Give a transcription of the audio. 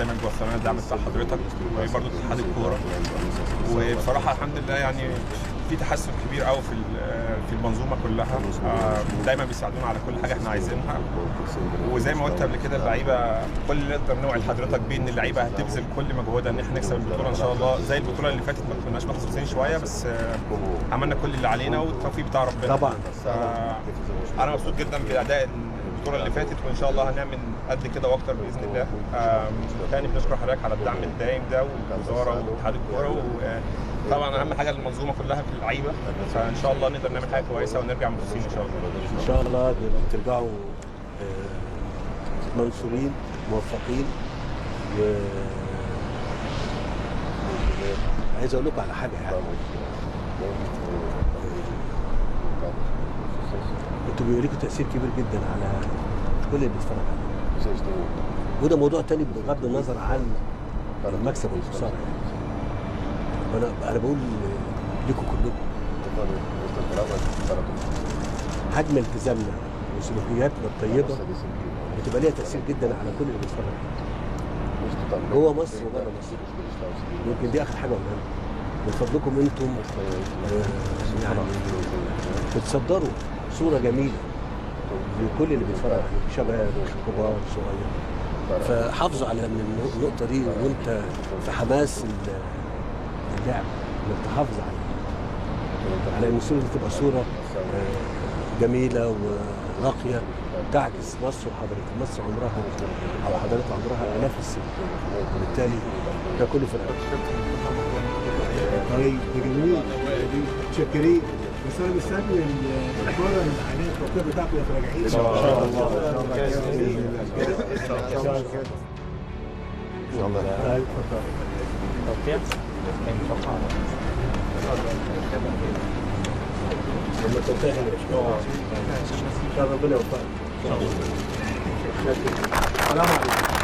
دايما بيوصلنا الدعم بتاع حضرتك وبرضه اتحاد الكوره. وبصراحه الحمد لله يعني في تحسن كبير قوي في المنظومه كلها. دايما بيساعدونا على كل حاجه احنا عايزينها. وزي ما قلت قبل كده اللعيبه كل اللي نقدر نوعد حضرتك بيه ان اللعيبه هتبذل كل مجهودها ان احنا نكسب البطوله ان شاء الله. زي البطوله اللي فاتت ما كناش محظوظين شويه، بس عملنا كل اللي علينا والتوفيق بتاع ربنا طبعا. انا مبسوط جدا باداء البطوله اللي فاتت، وان شاء الله هنعمل قد كده واكتر باذن الله. تاني بنشكر حضرتك على الدعم الدائم ده والوزاره واتحاد الكوره. طبعا اهم حاجه المنظومه كلها في اللعيبه، فان شاء الله نقدر نعمل حاجه كويسه ونرجع منافسين ان شاء الله. ان شاء الله ترجعوا منصورين موفقين. و عايز اقول لكم على حاجه يعني انتوا بيبقى لكم تاثير كبير جدا على كل اللي بيتفرج عليكم، وده موضوع تاني بغض النظر عن المكسب والخساره. انا بقول لكم كلكم حجم التزامنا وسلوكياتنا الطيبه بتبقى ليها تاثير جدا على كل اللي بيتفرج علينا جوه مصر وبره مصر. يمكن دي اخر حاجه مهمه من فضلكم انتم، يعني بتصدروا صوره جميله لكل اللي بيتفرج عليكم، شباب كبار صغير. فحافظوا على من النقطه دي وانت في حماس اللعب، انك تحافظ على ان الصوره دي تبقى صوره جميله وراقيه تعكس مصر وحضرتك. مصر عمرها او حضرتك عمرها الاف السنين، وبالتالي ده كله في الأرض. طيب جميل، متشكرين. بس انا مستني الكوره الحاليه التوقيع بتاعكم وانتوا راجعين ان شاء الله. ان شاء الله. طيب اتفضل. توقيع لما تنتهي ان شاء الله ربنا يوفقك. السلام عليكم.